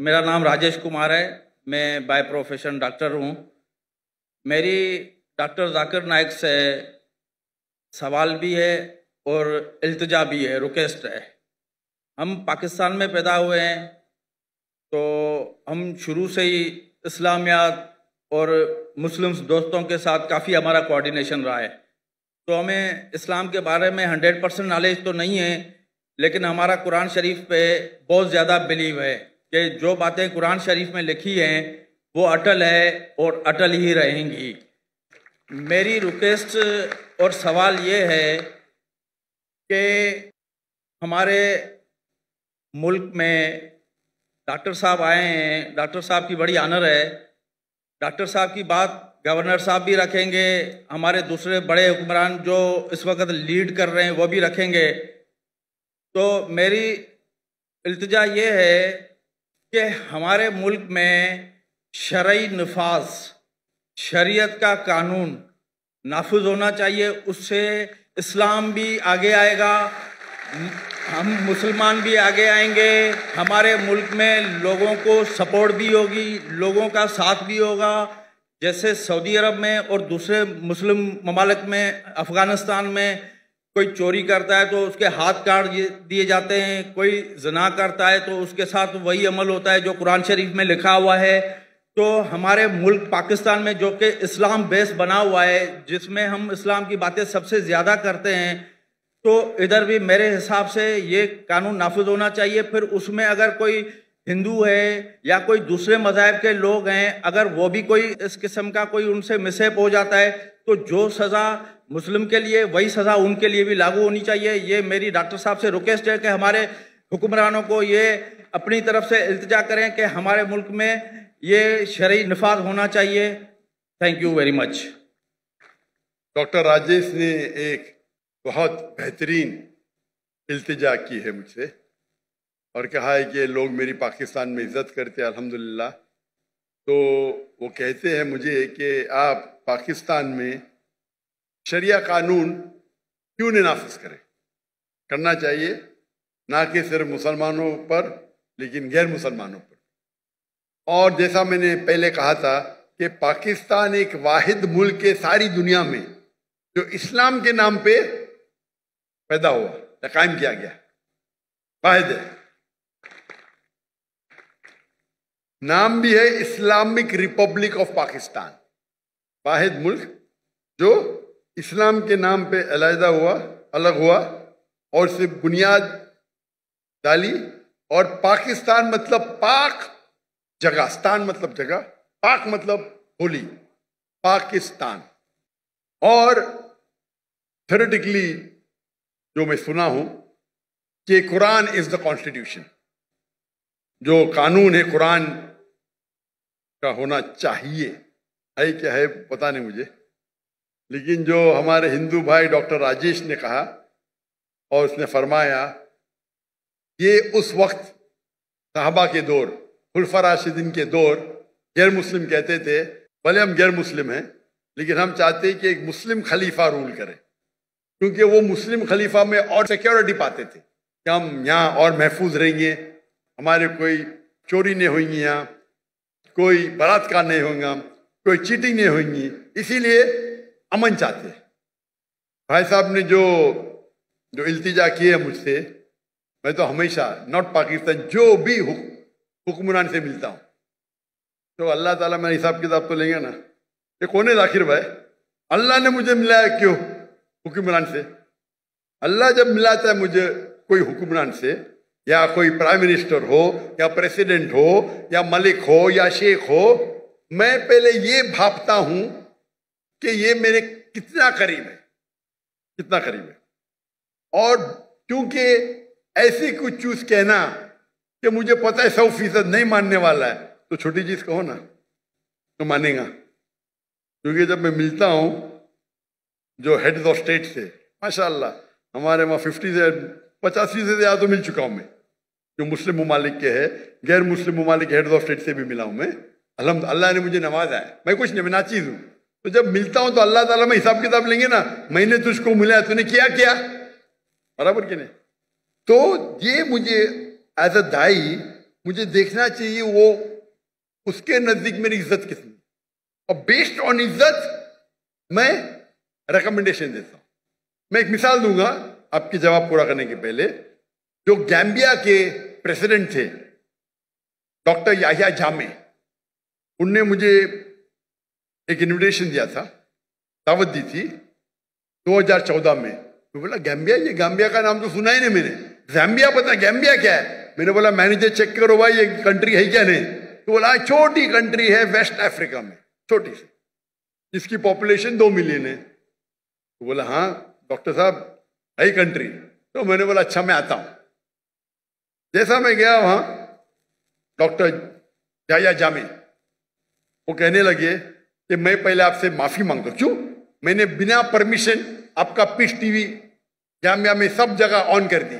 मेरा नाम राजेश कुमार है। मैं बाय प्रोफेशन डॉक्टर हूँ। मेरी डॉक्टर जाकिर नाइक से सवाल भी है और इल्तिजा भी है, रिक्वेस्ट है। हम पाकिस्तान में पैदा हुए हैं, तो हम शुरू से ही इस्लामियात और मुस्लिम्स दोस्तों के साथ काफ़ी हमारा कोऑर्डिनेशन रहा है। तो हमें इस्लाम के बारे में 100% नॉलेज तो नहीं है, लेकिन हमारा कुरान शरीफ पे बहुत ज़्यादा बिलीव है कि जो बातें कुरान शरीफ में लिखी हैं वो अटल है और अटल ही रहेंगी। मेरी रिक्वेस्ट और सवाल ये है कि हमारे मुल्क में डॉक्टर साहब आए हैं, डॉक्टर साहब की बड़ी ऑनर है। डॉक्टर साहब की बात गवर्नर साहब भी रखेंगे, हमारे दूसरे बड़े हुक्मरान जो इस वक्त लीड कर रहे हैं वो भी रखेंगे। तो मेरी इल्तिजा ये है कि हमारे मुल्क में शरई नफाज, शरीयत का कानून नाफिज होना चाहिए। उससे इस्लाम भी आगे आएगा, हम मुसलमान भी आगे आएंगे, हमारे मुल्क में लोगों को सपोर्ट भी होगी, लोगों का साथ भी होगा। जैसे सऊदी अरब में और दूसरे मुस्लिम ममालिक में, अफ़गानिस्तान में कोई चोरी करता है तो उसके हाथ काट दिए जाते हैं, कोई ज़िना करता है तो उसके साथ वही अमल होता है जो कुरान शरीफ में लिखा हुआ है। तो हमारे मुल्क पाकिस्तान में, जो कि इस्लाम बेस बना हुआ है, जिसमें हम इस्लाम की बातें सबसे ज़्यादा करते हैं, तो इधर भी मेरे हिसाब से ये कानून नाफिज होना चाहिए। फिर उसमें अगर कोई हिंदू है या कोई दूसरे मज़ाहब के लोग हैं, अगर वो भी कोई इस किस्म का कोई उनसे मिसहैप हो जाता है, तो जो सज़ा मुस्लिम के लिए वही सज़ा उनके लिए भी लागू होनी चाहिए। ये मेरी डॉक्टर साहब से रिक्वेस्ट है कि हमारे हुक्मरानों को ये अपनी तरफ से इल्तिजा करें कि हमारे मुल्क में ये शरई नफाज होना चाहिए। Thank you very much. Doctor Rajesh ने एक बहुत बेहतरीन इल्तिजा की है मुझसे और कहा है कि लोग मेरी पाकिस्तान में इज्जत करते हैं, अल्हम्दुलिल्लाह। तो वो कहते हैं मुझे कि आप पाकिस्तान में शरिया कानून क्यों नहीं नाफिज करें। करना चाहिए, ना कि सिर्फ मुसलमानों पर लेकिन गैर मुसलमानों पर। और जैसा मैंने पहले कहा था कि पाकिस्तान एक वाहिद मुल्क है सारी दुनिया में जो इस्लाम के नाम पे पैदा हुआ या कायम किया गया, वाहिद है। नाम भी है इस्लामिक रिपब्लिक ऑफ पाकिस्तान, वाहिद मुल्क जो इस्लाम के नाम पे अलहदा हुआ, अलग हुआ और सिर्फ बुनियाद डाली। और पाकिस्तान मतलब पाक जगह, स्तान मतलब जगह, पाक मतलब होली, पाकिस्तान। और थ्योरेटिकली जो मैं सुना हूं कि कुरान इज द कॉन्स्टिट्यूशन, जो कानून है कुरान का होना चाहिए। है क्या है पता नहीं मुझे, लेकिन जो हमारे हिंदू भाई डॉक्टर राजेश ने कहा और उसने फरमाया, ये उस वक्त साहबा के दौर, खुलफा राशिदीन के दौर, गैर मुस्लिम कहते थे, भले हम गैर मुस्लिम हैं लेकिन हम चाहते हैं कि एक मुस्लिम खलीफा रूल करे, क्योंकि वो मुस्लिम खलीफा में और सिक्योरिटी पाते थे कि हम यहाँ और महफूज रहेंगे, हमारे कोई चोरी नहीं होंगी, यहाँ कोई बलात्कार नहीं होगा, कोई चीटिंग नहीं होगी, इसीलिए अमन चाहते हैं। भाई साहब ने जो इल्तिजा की है मुझसे, मैं तो हमेशा नॉट पाकिस्तान जो भी हुक्मरान से मिलता हूँ तो अल्लाह ताला मेरा हिसाब किताब तो लेंगे ना। ये कौन है जाकिर भाई? अल्लाह ने मुझे मिलाया क्यों हुक्मरान से? अल्लाह जब मिलाता है मुझे कोई हुक्मरान से, या कोई प्राइम मिनिस्टर हो या प्रेसिडेंट हो या मलिक हो या शेख हो, मैं पहले ये भापता हूं कि ये मेरे कितना करीब है, कितना करीब है। और क्योंकि ऐसी कुछ चीज कहना कि मुझे पता है 100% नहीं मानने वाला है, तो छोटी चीज कहो ना तो मानेगा। क्योंकि जब मैं मिलता हूं जो हेड्स ऑफ स्टेट से, माशाअल्लाह हमारे वहाँ 50 से 85 से ज्यादा तो मिल चुका हूं मैं, जो मुस्लिम ममालिक के है, गैर मुस्लिम ममालिक हेड्स ऑफ स्टेट से भी मिला हूं मैं। अल्हम्दुलिल्लाह अल्लाह ने मुझे नवाजा है। मैं कुछ नहीं, मैं नाचीज हूं। तो जब मिलता हूं तो अल्लाह ताला में हिसाब किताब लेंगे ना, मैंने तुझको मिला, तूने किया क्या, बराबर कि नहीं? तो ये मुझे एज अ दाई मुझे देखना चाहिए वो उसके नजदीक मेरी इज्जत कितनी, और बेस्ड ऑन इज्जत मैं रिकमेंडेशन देता हूं। मैं एक मिसाल दूंगा आपकी जवाब पूरा करने के पहले। जो गैम्बिया के प्रेसिडेंट थे डॉक्टर याहिया जामे, उनने मुझे एक इनविटेशन दिया था, दावत दी थी 2014 में। मैं बोला गैम्बिया, ये गैम्बिया का नाम तो सुना ही नहीं मैंने, ज़ैम्बिया पता, गैम्बिया क्या है? मैंने बोला मैनेजर चेक करो भाई ये कंट्री है क्या नहीं। तो बोला छोटी कंट्री है वेस्ट अफ्रीका में, छोटी सी, जिसकी पॉपुलेशन 2 मिलियन है। तो बोला हाँ डॉक्टर साहब है ही कंट्री। तो मैंने बोला अच्छा मैं आता हूं। जैसा मैं गया वहां, डॉक्टर याहिया जामे वो कहने लगे कि मैं पहले आपसे माफी मांगता हूं। क्यों? मैंने बिना परमिशन आपका पीस टीवी जामिया में सब जगह ऑन कर दी।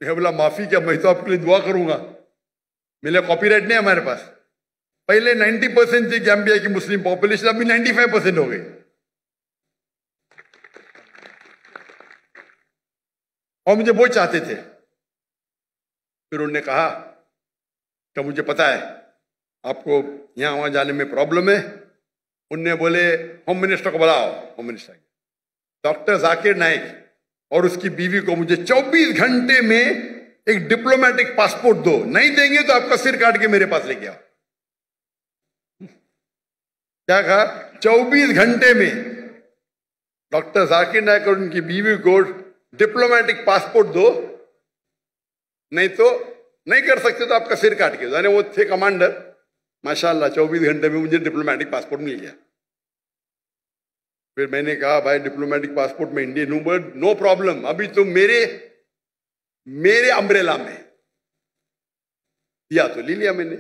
मैं बोला माफी क्या, मैं तो आपके लिए दुआ करूंगा, मेरे कॉपीराइट नहीं हमारे पास। पहले 90% थी गैम्बिया की मुस्लिम पॉपुलेशन, अभी 95% हो गई। और मुझे वो चाहते थे। फिर उन्होंने कहा कि मुझे पता है आपको यहां वहां जाने में प्रॉब्लम है। उनने बोले होम मिनिस्टर को बुलाओ। Home minister doctor Zakir Naik और उसकी बीवी को मुझे 24 घंटे में एक डिप्लोमेटिक पासपोर्ट दो, नहीं देंगे तो आपका सिर काट के मेरे पास लेके आओ। क्या कहा? 24 घंटे में डॉक्टर जाकिर नाइक और उनकी बीवी को डिप्लोमेटिक पासपोर्ट दो, नहीं तो नहीं कर सकते तो आपका सिर काट के। यानी वो थे कमांडर, माशाल्लाह 24 घंटे में मुझे डिप्लोमेटिक पासपोर्ट मिल गया। फिर मैंने कहा भाई डिप्लोमेटिक पासपोर्ट में इंडियन हूं, बट नो प्रॉब्लम, अभी तो मेरे अम्ब्रेला में दिया तो ले लिया मैंने।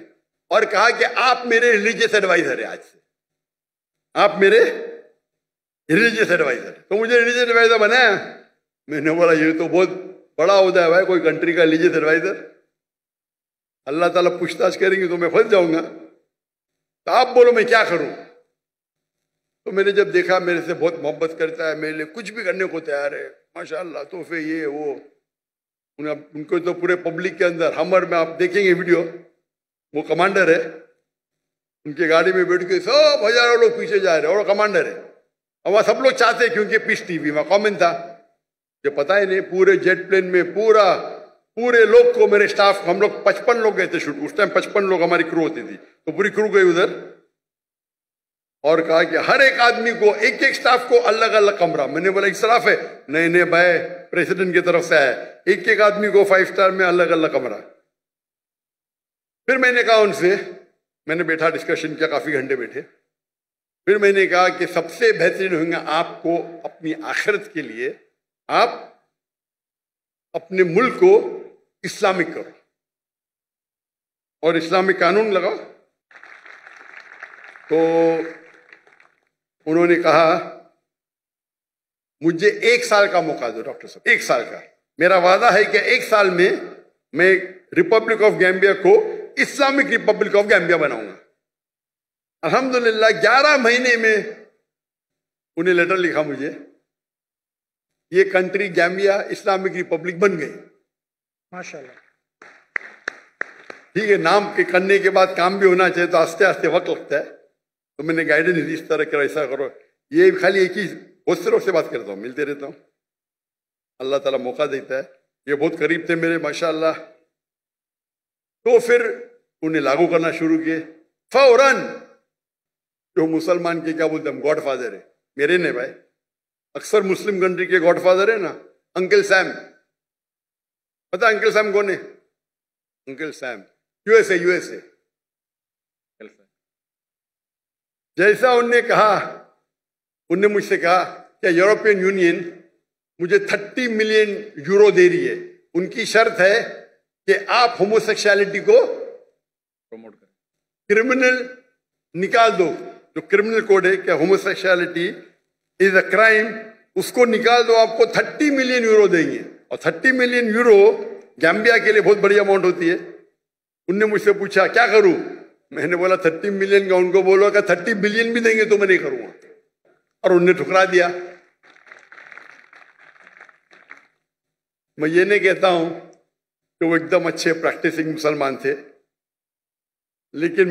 और कहा कि आप मेरे रिलीजियस एडवाइजर है, आज से आप मेरे रिलीजियस एडवाइजर। तो मुझे रिलीजियस एडवाइजर बनाया। मैंने बोला ये तो बहुत बड़ा होता है भाई, कोई कंट्री का रिलीजियस एडवाइजर। अल्लाह ताला पूछताछ करेंगे तो मैं फंस जाऊंगा। तो आप बोलो मैं क्या करूं? तो मैंने जब देखा मेरे से बहुत मोहब्बत करता है, मेरे लिए कुछ भी करने को तैयार है, माशाल्लाह, तोहफे ये वो। उनको तो पूरे पब्लिक के अंदर हमर में आप देखेंगे वीडियो, वो कमांडर है, उनकी गाड़ी में बैठ के सब हजारों लोग पीछे जा रहे हैं और कमांडर है। और वहां सब लोग चाहते हैं क्योंकि पीस टीवी में कॉमेंट था, जो पता ही नहीं पूरे जेट प्लेन में पूरे लोग को, मेरे स्टाफ, हम लोग 55 लोग गए थे शूट। उस टाइम 55 लोग हमारी क्रू होती थी, तो पूरी क्रू गई उधर। और कहा कि हर एक आदमी को, एक एक स्टाफ को अलग अलग कमरा। मैंने बोला इस्राफ है। नहीं भाई प्रेसिडेंट की तरफ से आया, एक एक आदमी को 5 स्टार में अलग अलग कमरा। फिर मैंने कहा उनसे, मैंने बैठा, डिस्कशन किया, काफी घंटे बैठे। फिर मैंने कहा कि सबसे बेहतरीन होगा आपको अपनी आखिरत के लिए आप अपने मुल्क को इस्लामिक करो और इस्लामिक कानून लगाओ। तो उन्होंने कहा मुझे 1 साल का मौका दो डॉक्टर साहब, 1 साल का। मेरा वादा है कि 1 साल में मैं रिपब्लिक ऑफ गैम्बिया को इस्लामिक रिपब्लिक ऑफ गैम्बिया बनाऊंगा। अल्हम्दुलिल्लाह 11 महीने में उन्हें लेटर लिखा मुझे, ये कंट्री गैम्बिया इस्लामिक रिपब्लिक बन गई, माशाल्लाह। ठीक है, नाम के करने के बाद काम भी होना चाहिए, तो आस्ते आस्ते वक्त लगता है। तो मैंने गाइडेंस दी, इस तरह करो, ऐसा करो। ये खाली एक ही, बहुत से लोग से बात करता हूँ, मिलते रहता हूँ, अल्लाह ताला मौका देता है। ये बहुत करीब थे मेरे माशाल्लाह। तो फिर उन्हें लागू करना शुरू किए फौरन। जो मुसलमान के क्या बोलते हैं, गॉड फादर है मेरे ने भाई, अक्सर मुस्लिम कंट्री के गॉड फादर है ना, अंकल सैम। पता अंकल सैम कौन है? Uncle Sam USA. जैसा उनने कहा, उनने मुझसे कहा कि यूरोपियन यूनियन मुझे 30 मिलियन यूरो दे रही है, उनकी शर्त है कि आप होमोसेक्सुअलिटी को प्रमोट करें, क्रिमिनल निकाल दो। जो क्रिमिनल कोड है कि होमोसेक्सुअलिटी इज अ क्राइम, उसको निकाल दो, आपको 30 मिलियन यूरो देंगे। और 30 मिलियन यूरो गैम्बिया के लिए बहुत बड़ी अमाउंट होती है। उनने मुझसे पूछा क्या करूं? मैंने बोला 30 मिलियन का, उनको बोलो कि 30 बिलियन भी देंगे तो मैं नहीं करूंगा। और उनने ठुकरा दिया। मैं ये नहीं कहता हूं कि वो एकदम अच्छे प्रैक्टिसिंग मुसलमान थे, लेकिन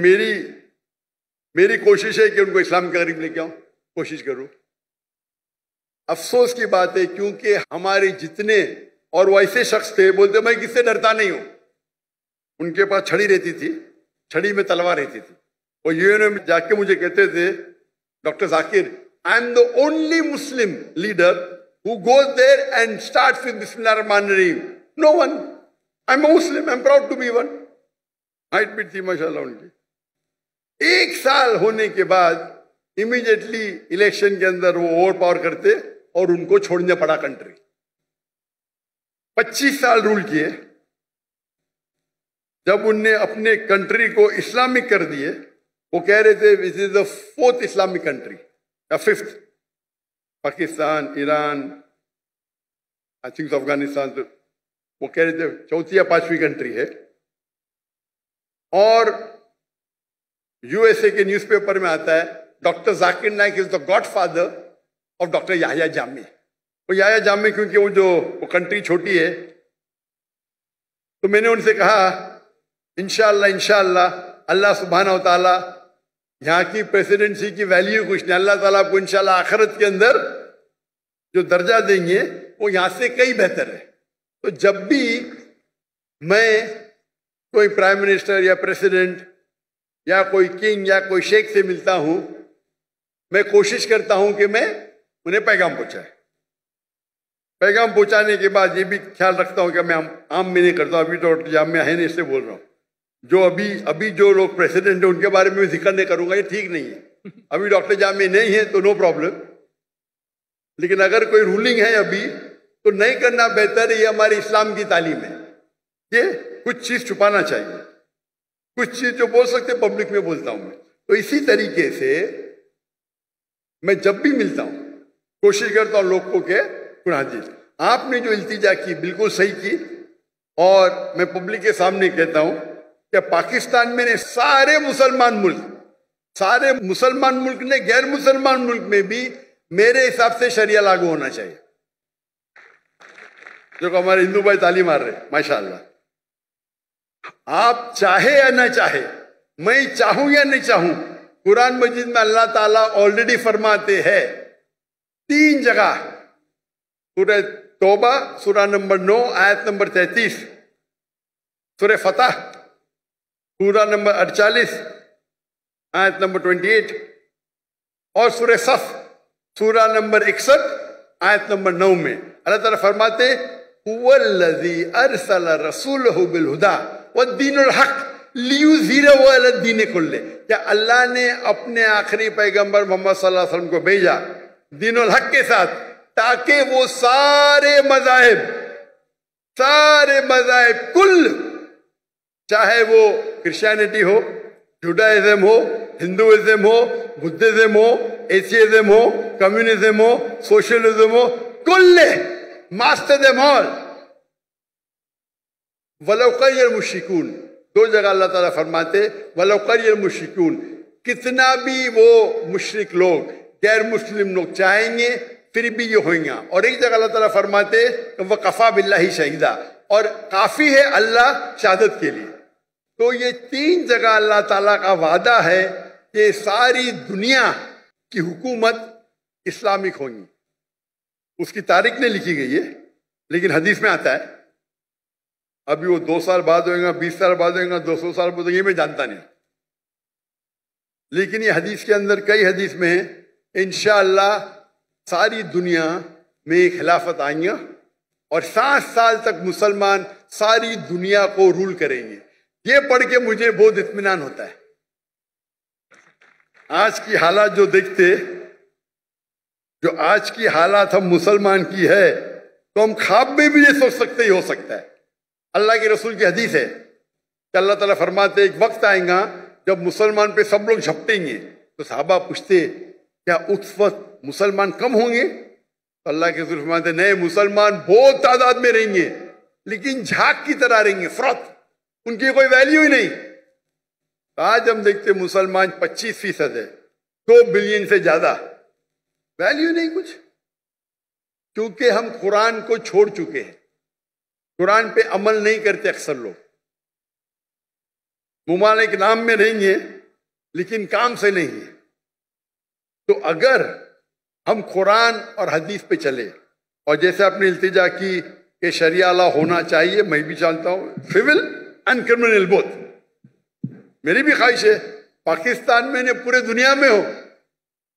मेरी कोशिश है कि उनको इस्लाम के करीब लेके आऊं, कोशिश करूं। अफसोस की बात है क्योंकि हमारे जितने, और वो ऐसे शख्स थे बोलते मैं किससे डरता नहीं हूं, उनके पास छड़ी रहती थी, छड़ी में तलवार रहती थी। वो यूएनओ में जाके मुझे कहते थे, doctor Zakir, I am the only Muslim leader who goes there and starts with बिस्मिल्लाहिर्रहमानिर्रहीम। No one, I am a Muslim, I am proud to be one. Height भी थी माशाल्लाह उनकी। 1 साल होने के बाद इमीडिएटली इलेक्शन के अंदर वो ओवर पावर करते और उनको छोड़ने पड़ा कंट्री। 25 साल रूल किए। जब उनने अपने कंट्री को इस्लामिक कर दिए, वो कह रहे थे this is the 4th Islamic country या 5th, Pakistan, Iran, I think Afghanistan, तो वो कह रहे थे 4th या 5वीं कंट्री है। और यूएसए के न्यूज़पेपर में आता है doctor Zakir Naik is the godfather of doctor Yahya Jami. वो याह्या जामी क्योंकि वो कंट्री छोटी है, तो मैंने उनसे कहा इंशाअल्लाह अल्लाह सुब्हानहू व तआला यहाँ की प्रेसिडेंसी की वैल्यू कुछ नहीं, अल्लाह ताला आपको इंशाअल्लाह आखिरत के अंदर जो दर्जा देंगे वो यहाँ से कई बेहतर है। तो जब भी मैं कोई प्राइम मिनिस्टर या प्रेसिडेंट या कोई किंग या कोई शेख से मिलता हूं, मैं कोशिश करता हूं कि मैं उन्हें पैगाम पहुंचाए। पैगाम पहुंचाने के बाद ये भी ख्याल रखता हूं कि मैं आम में नहीं करता हूं। अभी तो जामिया है नहीं, इससे बोल रहा हूं। जो अभी जो लोग प्रेसिडेंट है उनके बारे में जिक्र नहीं करूंगा, ये ठीक नहीं है। अभी डॉक्टर जामिया नहीं है तो नो प्रॉब्लम, लेकिन अगर कोई रूलिंग है अभी तो नहीं करना बेहतर है। ये हमारे इस्लाम की तालीम है। ये कुछ चीज छुपाना चाहिए, कुछ चीज जो बोल सकते पब्लिक में बोलता हूं मैं। तो इसी तरीके से मैं जब भी मिलता हूं कोशिश करता हूं लोगों के जी आपने जो इल्तिजा की बिल्कुल सही की। और मैं पब्लिक के सामने कहता हूं कि पाकिस्तान में ने सारे मुसलमान मुल्क ने गैर मुसलमान मुल्क में भी मेरे हिसाब से शरिया लागू होना चाहिए। जो हमारे हिंदू भाई ताली मार रहे माशाअल्लाह। आप चाहे या ना चाहे, मैं चाहूं या नहीं चाहूं, कुरान मजीद में अल्लाह ताला ऑलरेडी फरमाते हैं 3 जगह, सूरह तौबा सूरह नंबर 9 आयत नंबर 33, सूरह फतह सूरह नंबर 48 आयत नंबर 28 और सूरह सफ सूरह नंबर 61 आयत नंबर 9 में अल्लाह ताला फरमाते हुवल्लज़ी अरसला रसूलहु बिल हुदा वद्दीनुल हक लियुज़हिरहु अला दीन कुल्ले। क्या अल्लाह ने अपने आखिरी पैगंबर मोहम्मद सल्लल्लाहु अलैहि वसल्लम को भेजा दीनुल हक के साथ, ताकि वो सारे मज़ाहिब कुल, चाहे वो क्रिश्चियनिटी हो, जुडाइज्म हो, हिंदुइज्म हो, बुद्धिज्म हो, एथियज्म हो, कम्युनिज्म हो, सोशलिज्म हो, कुल्ले मास्टर देम ऑल वलौ करियल मुश्रिकून। 2 जगह अल्लाह ताला फरमाते वलौ करियल मुश्रिकून, कितना भी वो मुश्रिक लोग गैर मुस्लिम लोग चाहेंगे फिर भी ये होंगे। और एक जगह अल्लाह ताला फरमाते वह कफा बिल्लाही शहीदा, और काफी है अल्लाह शहादत के लिए। तो ये 3 जगह अल्लाह ताला का वादा है कि सारी दुनिया की हुकूमत इस्लामिक होगी। उसकी तारीख नहीं लिखी गई है, लेकिन हदीस में आता है। अभी वो 2 साल बाद होगा, 20 साल बाद होगा, 200 साल बाद होगा, ये मैं जानता नहीं, लेकिन ये हदीस के अंदर कई हदीस में है इंशाअल्लाह सारी दुनिया में खिलाफत आएंगे और 60 साल तक मुसलमान सारी दुनिया को रूल करेंगे। ये पढ़ के मुझे बहुत इत्मीनान होता है। आज की हालात जो देखते, जो आज की हालात हम मुसलमान की है, तो हम ख्वाब में भी नहीं सोच सकते ही हो सकता है। अल्लाह के रसूल की हदीस है कि अल्लाह ताला फरमाते एक वक्त आएगा जब मुसलमान पे सब लोग झपटेंगे। तो साहबा पूछते क्या उस वक्त मुसलमान कम होंगे? तो अल्लाह के रसूल फरमाते नहीं, मुसलमान बहुत तादाद में रहेंगे, लेकिन झाग की तरह रहेंगे, फ्रॉथ, उनकी कोई वैल्यू ही नहीं। तो आज हम देखते मुसलमान 25% है, 2 बिलियन से ज्यादा, वैल्यू नहीं कुछ, क्योंकि हम कुरान को छोड़ चुके हैं। कुरान पे अमल नहीं करते अक्सर लोग। मुमालिक नाम में रहेंगे लेकिन काम से नहीं है। तो अगर हम कुरान और हदीस पे चले, और जैसे आपने इल्तिजा की कि शरिया लॉ होना चाहिए, मैं भी जानता हूं, सिविल एंड क्रिमिनल बोथ, मेरी भी ख्वाहिश है पाकिस्तान में, ने पूरे दुनिया में हो।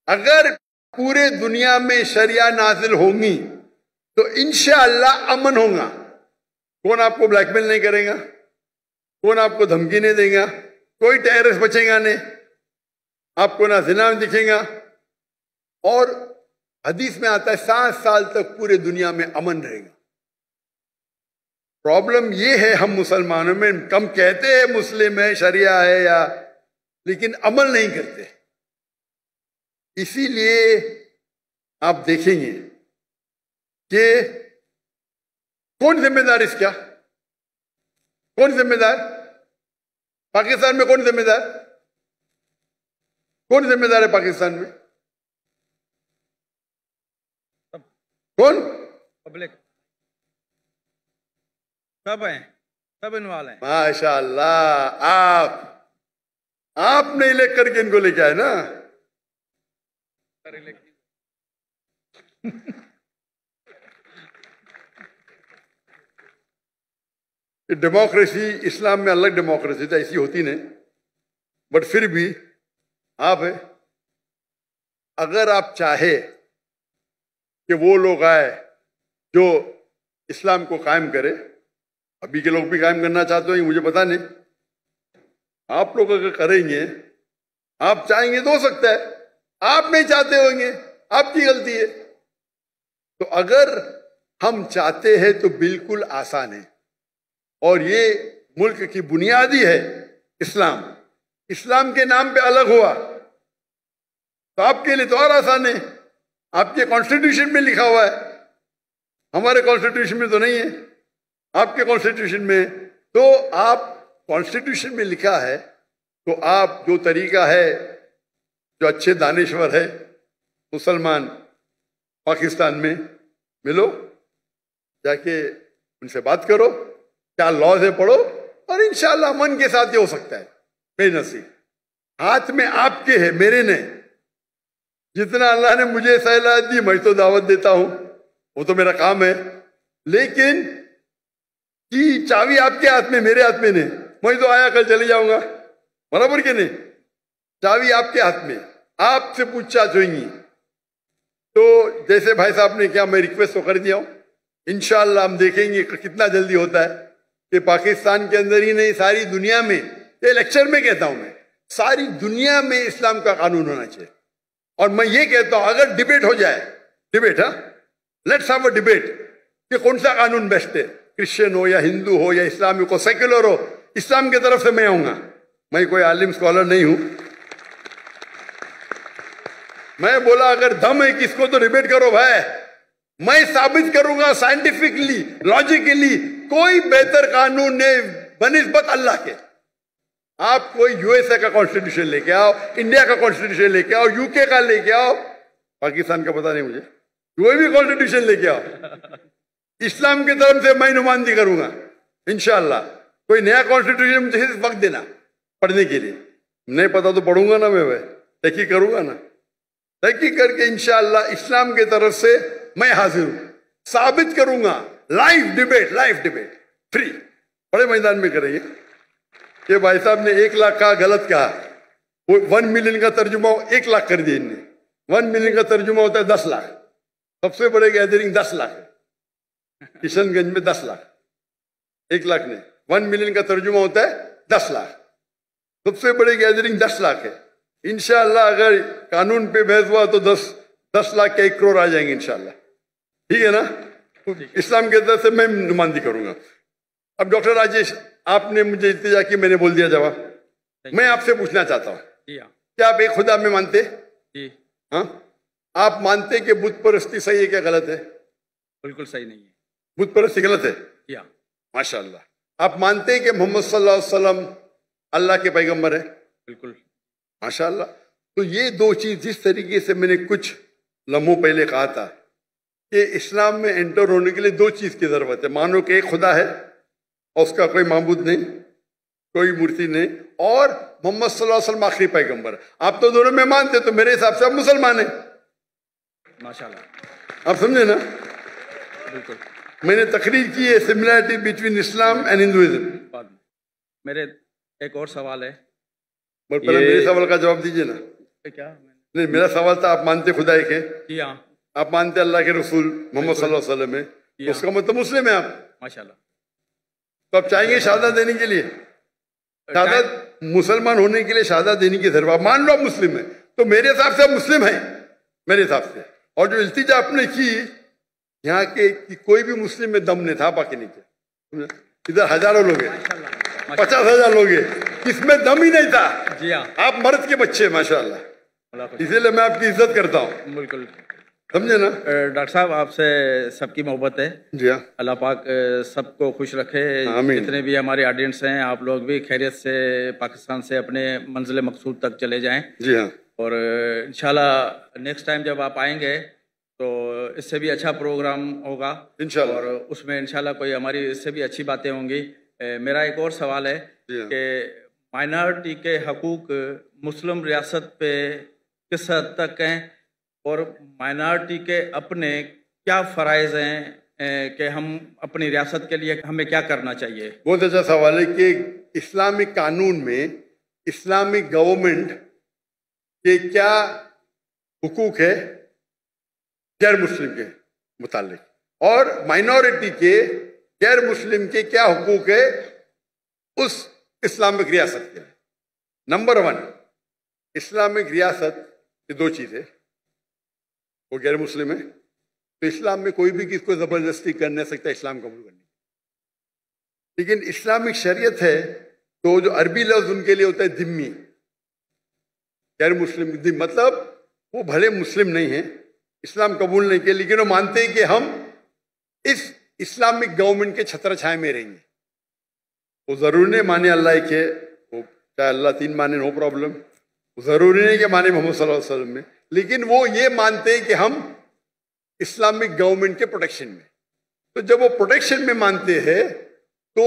अगर पूरे दुनिया में शरिया नाजिल होंगी तो इंशाअल्लाह अमन होगा। कौन आपको ब्लैकमेल नहीं करेगा, कौन आपको धमकी नहीं देगा, कोई टेररिस्ट बचेगा नहीं, आपको ना जिना दिखेगा। और हदीस में आता है 7 साल तक पूरे दुनिया में अमन रहेगा। प्रॉब्लम ये है हम मुसलमानों में, कम कहते हैं मुस्लिम है, शरिया है या, लेकिन अमल नहीं करते। इसीलिए आप देखेंगे कि कौन जिम्मेदार इसका, कौन जिम्मेदार पाकिस्तान में, कौन जिम्मेदार, कौन जिम्मेदार है पाकिस्तान में, कौन? पब्लिक, सब हैं, सब इन्वॉल्व हैं। माशाअल्लाह, आप नहीं लेकर के इनको लेके आए ना। डेमोक्रेसी इस्लाम में अलग डेमोक्रेसी तो ऐसी होती नहीं, बट फिर भी आप है, अगर आप चाहे कि वो लोग आए जो इस्लाम को कायम करे, अभी के लोग भी कायम करना चाहते हो मुझे पता नहीं, आप लोग अगर करेंगे, आप चाहेंगे तो हो सकता है, आप नहीं चाहते होंगे, आपकी गलती है। तो अगर हम चाहते हैं तो बिल्कुल आसान है, और ये मुल्क की बुनियादी है इस्लाम। इस्लाम के नाम पे अलग हुआ तो आपके लिए तो और आसान है, आपके कॉन्स्टिट्यूशन में लिखा हुआ है, हमारे कॉन्स्टिट्यूशन में तो नहीं है, आपके कॉन्स्टिट्यूशन में। तो आप कॉन्स्टिट्यूशन में लिखा है, तो आप जो तरीका है, जो अच्छे दानिश्वर है मुसलमान पाकिस्तान में, मिलो, जाके उनसे बात करो, क्या लॉज है पढ़ो, और इंशाल्लाह मन के साथ ये हो सकता है। बेनसीब हाथ में आपके है, मेरे नहीं। जितना अल्लाह ने मुझे सहला दी, मैं तो दावत देता हूं, वो तो मेरा काम है, लेकिन कि चाबी आपके हाथ में, मेरे हाथ में नहीं। मैं तो आया कल चले जाऊंगा, बराबर के नहीं, चाबी आपके हाथ में, आपसे पूछताछ होगी। तो जैसे भाई साहब ने क्या, मैं रिक्वेस्ट तो कर दिया हूं, इंशाअल्लाह हम देखेंगे कितना जल्दी होता है कि पाकिस्तान के अंदर ही नहीं, सारी दुनिया में, ये लेक्चर में कहता हूं मैं, सारी दुनिया में इस्लाम का कानून होना चाहिए। और मैं ये कहता हूं अगर डिबेट हो जाए, debate, let's have a debate कि कौन सा कानून बेस्ट है, क्रिश्चियन हो या हिंदू हो या इस्लामिक हो, सेक्युलर हो, इस्लाम की तरफ से मैं आऊंगा। मैं कोई आलिम स्कॉलर नहीं हूं, मैं बोला अगर दम है किसको तो डिबेट करो भाई, मैं साबित करूंगा साइंटिफिकली, लॉजिकली, कोई बेहतर कानून नहीं बनिस्बत अल्लाह के। आप कोई यूएसए का कॉन्स्टिट्यूशन लेके आओ, इंडिया का कॉन्स्टिट्यूशन लेके आओ, यूके का लेके आओ, पाकिस्तान का पता नहीं मुझे, कोई भी कॉन्स्टिट्यूशन लेके आओ, इस्लाम की तरफ से मैं नुमाइंदगी करूंगा इंशाअल्लाह। कोई नया कॉन्स्टिट्यूशन मुझे वक्त देना पढ़ने के लिए, नहीं पता तो पढ़ूंगा ना मैं, तहकीक करूंगा ना, तहकीक करके इंशाअल्लाह इस्लाम की तरफ से मैं हाजिर हूं, साबित करूंगा। लाइव डिबेट फ्री, बड़े मैदान में करेंगे। कि भाई साहब ने 1 लाख का गलत कहा, वो 1 मिलियन का तर्जुमा 1 लाख कर दिया इनने। 1 मिलियन का तर्जुमा होता है 10 लाख, सबसे बड़े गैदरिंग 10 लाख, किशनगंज में 10 लाख, 1 लाख नहीं, 1 मिलियन का तर्जुमा होता है 10 लाख, सबसे बड़ी गैदरिंग 10 लाख है। इंशाअल्लाह अगर कानून पे बहस हुआ तो 10 लाख के 1 करोड़ आ जाएंगे इंशाअल्लाह, ठीक है ना। इस्लाम के तरफ से मैं नुमाइंदगी करूंगा। अब डॉक्टर राजेश, आपने मुझे इल्तिजा की, मैंने बोल दिया जवाब। मैं आपसे पूछना चाहता हूँ, क्या आप एक खुदा में मानते? हाँ, आप मानते कि बुत परस्ती सही है क्या गलत है? बिल्कुल सही नहीं है, बुत परस्ती गलत है। माशाअल्लाह। आप मानते हैं कि मोहम्मद सल्लल्लाहु अलैहि वसल्लम अल्लाह के पैगंबर है? बिल्कुल माशाअल्लाह। तो ये 2 चीज जिस तरीके से मैंने कुछ लम्हों पहले कहा था कि इस्लाम में एंटर होने के लिए दो चीज की जरूरत है। मानो कि एक खुदा है और उसका कोई माबूद नहीं, कोई मूर्ति नहीं, और मोहम्मद सल्लल्लाहु अलैहि वसल्लम आखिरी पैगंबर। आप तो दोनों में मानते, तो मेरे हिसाब से आप मुसलमान हैं। माशाल्लाह, आप समझे ना? बिल्कुल। मैंने तकरीर की है similarity between Islam and Hinduism. बाद में मेरे एक और सवाल है। पहले मेरे सवाल का जवाब दीजिए ना। क्या? नहीं, मेरा सवाल था, आप मानते खुदा एक है, जी हाँ। आप मानते अल्लाह के रसूल मोहम्मद सल्लल्लाहु अलैहि वसल्लम है, तो उसका मतलब मुस्लिम है आप। माशाल्लाह। तो आप चाहेंगे शहादत देने के लिए? शहादत मुसलमान होने के लिए शहादत देने की जरूरत। मान लो आप मुस्लिम है, तो मेरे हिसाब से आप मुस्लिम हैं, मेरे हिसाब से। और जो इल्तिजा आपने की यहाँ के कि कोई भी मुस्लिम में दम नहीं था, बाकी नहीं किया। इधर हजारों लोग हैं, 50,000 लोग हैं, इसमें दम ही नहीं था। जी हाँ, आप मर्द के बच्चे माशाल्लाह, इसीलिए मैं आपकी इज्जत करता हूँ। बिल्कुल, समझे ना? डॉक्टर साहब, आपसे सबकी मोहब्बत है। जी हाँ, अल्लाह पाक सबको खुश रखे। आमीन। जितने भी हमारे ऑडियंस हैं, आप लोग भी खैरियत से पाकिस्तान से अपने मंजिल मकसूद तक चले जाएं। जी हाँ, और इंशाल्लाह नेक्स्ट टाइम जब आप आएंगे तो इससे भी अच्छा प्रोग्राम होगा इंशाल्लाह। और उसमें इंशाल्लाह कोई हमारी इससे भी अच्छी बातें होंगी। मेरा एक और सवाल है कि माइनॉरिटी के हकूक मुस्लिम रियासत पे किस हद तक हैं और माइनॉरिटी के अपने क्या फ़राइज़ हैं कि हम अपनी रियासत के लिए हमें क्या करना चाहिए? बहुत अच्छा सवाल है कि इस्लामिक कानून में इस्लामिक गवर्नमेंट के क्या हुकूक है गैर मुस्लिम के मुतालिक, और माइनॉरिटी के गैर मुस्लिम के क्या हुकूक है उस इस्लामिक रियासत के लिए। नंबर 1, इस्लामिक रियासत ये दो चीजें, वो गैर मुस्लिम है तो इस्लाम में कोई भी किसको जबरदस्ती कर नहीं सकता इस्लाम कबूल करने। लेकिन इस्लामिक शरीयत है तो जो अरबी लफ्ज उनके लिए होता है जिम्मी, गैर मुस्लिम। मतलब वो भले मुस्लिम नहीं है, इस्लाम कबूल नहीं किया, लेकिन वो मानते हैं कि हम इस इस्लामिक गवर्नमेंट के छत्र छाए में रहेंगे। वो जरूरी नहीं माने अल्लाह के, वो चाहे अल्लाह 3 माने, नो प्रॉब्लम। जरूरी नहीं कि माने मोहम्मद सल्लल्लाहु अलैहि वसल्लम में, लेकिन वो ये मानते हैं कि हम इस्लामिक गवर्नमेंट के प्रोटेक्शन में। तो जब वो प्रोटेक्शन में मानते हैं तो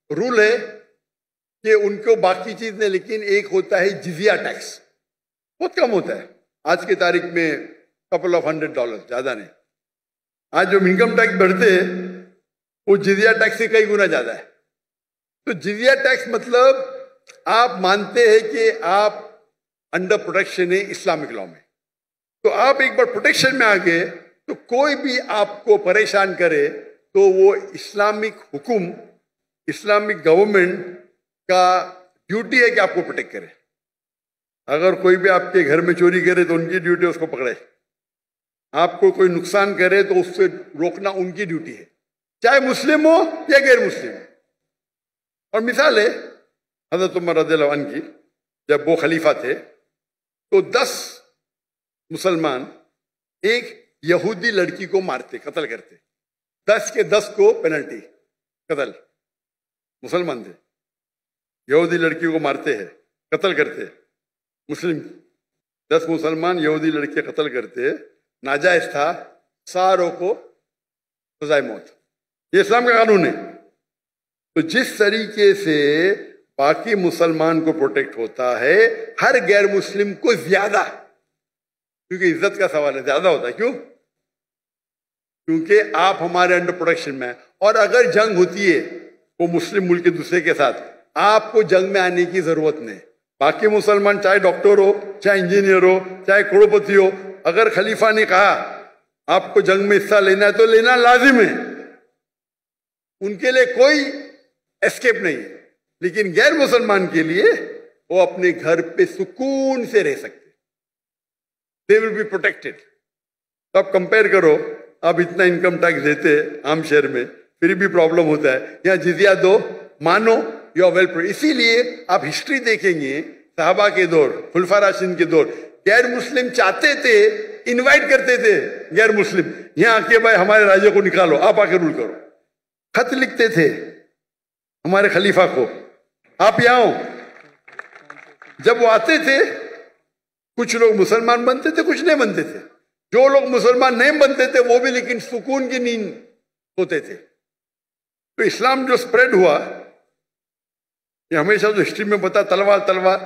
रूल है कि उनको बाकी चीज नहीं, लेकिन एक होता है जिजिया टैक्स, बहुत कम होता है आज की तारीख में, couple of $100, ज्यादा नहीं। आज जो इनकम टैक्स बढ़ते हैं वो जिजिया टैक्स से कई गुना ज्यादा है। तो जिजिया टैक्स मतलब आप मानते हैं कि आप अंडर प्रोटेक्शन है इस्लामिक लॉ में। तो आप एक बार प्रोटेक्शन में आ गए तो कोई भी आपको परेशान करे तो वो इस्लामिक हुकुम, इस्लामिक गवर्नमेंट का ड्यूटी है कि आपको प्रोटेक्ट करे। अगर कोई भी आपके घर में चोरी करे तो उनकी ड्यूटी है उसको पकड़े, आपको कोई नुकसान करे तो उससे रोकना उनकी ड्यूटी है, चाहे मुस्लिम हो या गैर मुस्लिम। और मिसाल है हजरत उमर रज़ियल्लाहु अन्हु की, जब वो खलीफा थे तो 10 मुसलमान एक यहूदी लड़की को मारते, कत्ल करते, 10 के 10 को पेनल्टी, कत्ल। मुसलमान थे, यहूदी लड़की को मारते हैं, कत्ल करते। मुस्लिम 10 मुसलमान यहूदी लड़के कत्ल करते, नाजायज था, सारों को सजाए मौत। ये इस्लाम का कानून है। तो जिस तरीके से बाकी मुसलमान को प्रोटेक्ट होता है, हर गैर मुस्लिम को ज्यादा, क्योंकि इज्जत का सवाल है, ज्यादा होता है। क्यों? क्योंकि आप हमारे अंडर प्रोटेक्शन में हैं। और अगर जंग होती है वो मुस्लिम मुल्क के दूसरे के साथ, आपको जंग में आने की जरूरत नहीं। बाकी मुसलमान चाहे डॉक्टर हो, चाहे इंजीनियर हो, चाहे करोड़पति हो, अगर खलीफा ने कहा आपको जंग में हिस्सा लेना है तो लेना लाजिम है, उनके लिए कोई एस्केप नहीं है। लेकिन गैर मुसलमान के लिए वो अपने घर पे सुकून से रह सकते, दे विल बी प्रोटेक्टेड। तो आप कंपेयर करो, आप इतना इनकम टैक्स देते आम शहर में, फिर भी प्रॉब्लम होता है। यहाँ जिजिया दो, मानो यू आर वेल। इसीलिए आप हिस्ट्री देखेंगे, सहाबा के दौर, खुलफा राशिदीन के दौर, गैर मुस्लिम चाहते थे, इनवाइट करते थे गैर मुस्लिम, यहाँ आके भाई हमारे राज्य को निकालो, आप आके रूल करो। खत लिखते थे हमारे खलीफा को, आप यहाँ हो। जब वो आते थे, कुछ लोग मुसलमान बनते थे, कुछ नहीं बनते थे, जो लोग मुसलमान नहीं बनते थे वो भी लेकिन सुकून की नींद सोते थे। तो इस्लाम जो स्प्रेड हुआ, ये हमेशा जो हिस्ट्री में बता तलवार तलवार,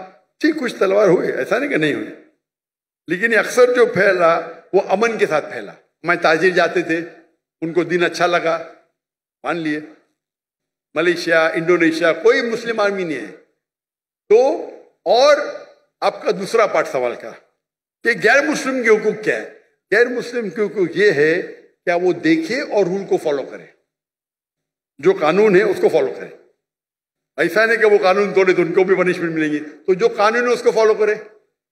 ठीक कुछ तलवार हुए, ऐसा नहीं कि नहीं हुए, लेकिन ये अक्सर जो फैला वो अमन के साथ फैला। हमारे ताजिर जाते थे, उनको दिन अच्छा लगा, मान लिए। मलेशिया, इंडोनेशिया, कोई मुस्लिम आर्मी नहीं है। तो और आपका दूसरा पार्ट सवाल का कि गैर मुस्लिम के हुकूक क्या है? गैर मुस्लिम के हुकूक ये है क्या वो देखे और रूल को फॉलो करे, जो कानून है उसको फॉलो करे। ऐसा नहीं कि वो कानून तोड़े तो उनको भी पनिशमेंट मिलेगी, तो जो कानून है उसको फॉलो करे।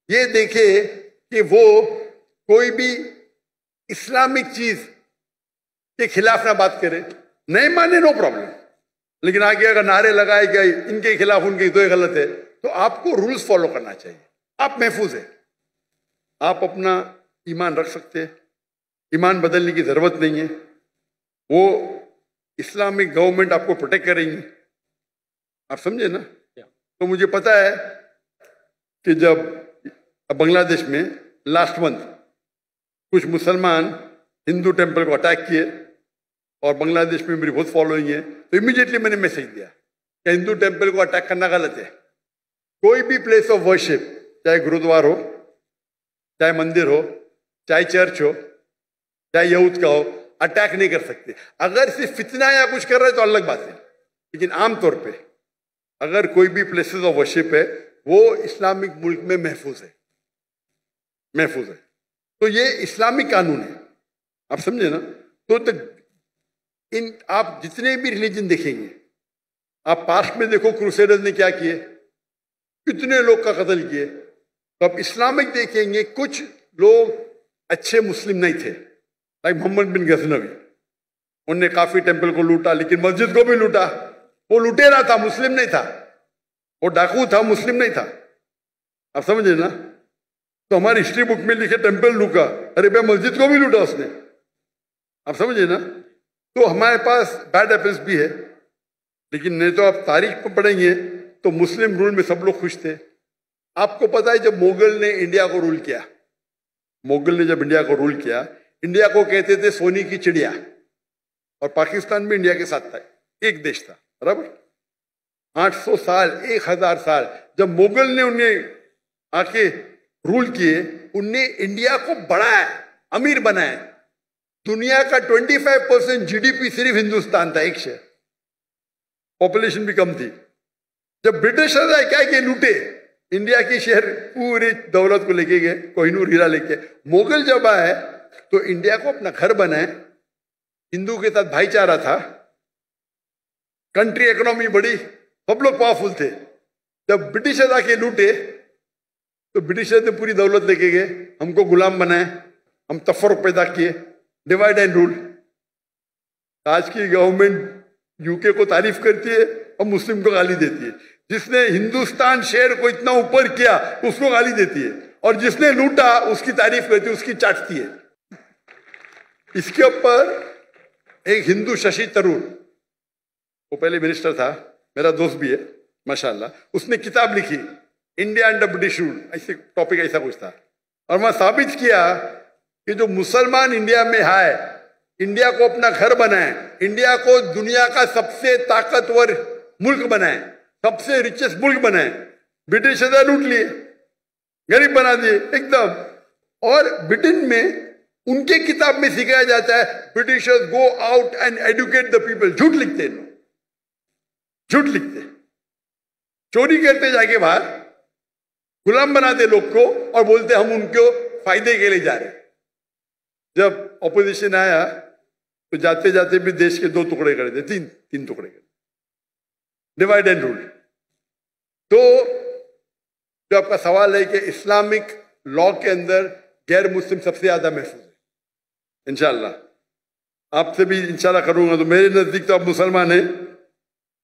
ये देखे कि वो कोई भी इस्लामिक चीज के खिलाफ ना बात करे, नहीं माने नो प्रॉब्लम, लेकिन आगे अगर नारे लगाए गए इनके खिलाफ उनके तो ये गलत है, तो आपको रूल्स फॉलो करना चाहिए। आप महफूज है, आप अपना ईमान रख सकते हैं, ईमान बदलने की जरूरत नहीं है। वो इस्लामिक गवर्नमेंट आपको प्रोटेक्ट करेंगी, आप समझे ना। तो मुझे पता है कि जब बांग्लादेश में लास्ट मंथ कुछ मुसलमान हिंदू टेंपल को अटैक किए, और बांग्लादेश में मेरी बहुत फॉलोइंग है, तो इमीडिएटली मैंने मैसेज दिया कि हिंदू टेंपल को अटैक करना गलत है। कोई भी प्लेस ऑफ वर्शिप, चाहे गुरुद्वार हो, चाहे मंदिर हो, चाहे चर्च हो, चाहे यहूद का हो, अटैक नहीं कर सकते। अगर सिर्फ फितना या कुछ कर रहे तो अलग बात है, लेकिन आमतौर पे अगर कोई भी प्लेसेस ऑफ वर्शिप है वो इस्लामिक मुल्क में महफूज है, महफूज है। तो ये इस्लामिक कानून है, आप समझे ना। तो इन आप जितने भी रिलीजन देखेंगे, आप पास्ट में देखो क्रूसेडर्स ने क्या किए, कितने लोग का कत्ल किए। तो आप इस्लामिक देखेंगे, कुछ लोग अच्छे मुस्लिम नहीं थे, लाइक मोहम्मद बिन गजनवी, उनने काफी टेंपल को लूटा, लेकिन मस्जिद को भी लूटा। वो लुटेरा था, मुस्लिम नहीं था, वो डाकू था, मुस्लिम नहीं था, आप समझे ना। तो हमारी हिस्ट्री बुक में लिखे टेंपल लूटा, अरे भाई मस्जिद को भी लूटा उसने, आप समझे ना। तो हमारे पास बैड एपल्स भी है, लेकिन नहीं तो आप तारीख में पढ़ेंगे तो मुस्लिम रूल में सब लोग खुश थे। आपको पता है जब मुगल ने इंडिया को रूल किया, मुगल ने जब इंडिया को रूल किया, इंडिया को कहते थे सोने की चिड़िया, और पाकिस्तान भी इंडिया के साथ था, एक देश था, बराबर। 800 साल, 1000 साल जब मुगल ने उन्हें आके रूल किए, उनने इंडिया को बढ़ाया, अमीर बनाया। दुनिया का 25% जीडीपी सिर्फ हिंदुस्तान था, एक शहर, पॉपुलेशन भी कम थी। जब ब्रिटिशर्स आए क्या किए, लूटे इंडिया की शहर, पूरी दौलत को लेके गए, कोहिनूर हीरा लेके। मुगल जब आए तो इंडिया को अपना घर बनाए, हिंदू के साथ भाईचारा था, कंट्री इकोनॉमी बड़ी, सब लोग पावरफुल थे। जब ब्रिटिशर्स आके लूटे तो ब्रिटिशर्स ने पूरी दौलत लेके गए, हमको गुलाम बनाए, हम तफर्रुक पैदा किए, डिवाइड एंड रूल। आज की गवर्नमेंट यूके को तारीफ करती है और मुस्लिम को गाली देती है। जिसने हिंदुस्तान शहर को इतना ऊपर किया उसको गाली देती है, और जिसने लूटा उसकी तारीफ करती है, उसकी चाटती है। इसके ऊपर एक हिंदू शशि तरूर, वो पहले मिनिस्टर था, मेरा दोस्त भी है माशाल्लाह, उसने किताब लिखी इंडिया अंडर ब्रिटिश रूल, ऐसे टॉपिक ऐसा कुछ था। और वहां साबित किया कि जो मुसलमान इंडिया में आए, इंडिया को अपना घर बनाए, इंडिया को दुनिया का सबसे ताकतवर मुल्क बनाए, सबसे रिचेस्ट मुल्क बनाए, ब्रिटिश लूट लिए, गरीब बना दिए एकदम। और ब्रिटेन में उनके किताब में सिखाया जाता है Britishers go out and educate the people. झूठ लिखते हैं, झूठ लिखते, चोरी करते जाके बाहर, गुलाम बनाते लोग को और बोलते हम उनको फायदे के लिए जा रहे। जब ऑपोजिशन आया तो जाते जाते भी देश के 2 टुकड़े कर दिए, तीन टुकड़े कर, डिवाइड एंड रूल। तो जो आपका सवाल है कि इस्लामिक लॉ के अंदर गैर मुस्लिम सबसे ज्यादा महफूज है, इंशाल्लाह आपसे भी इंशाल्लाह करूंगा। तो मेरे नजदीक तो आप मुसलमान हैं,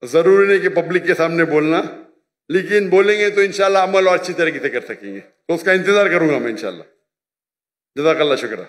जरूरी नहीं कि पब्लिक के सामने बोलना, लेकिन बोलेंगे तो इंशाल्लाह अमल और अच्छी तरीके से कर सकेंगे, तो उसका इंतजार करूंगा मैं इंशाल्लाह। जज़ाकल्लाह, शुक्र।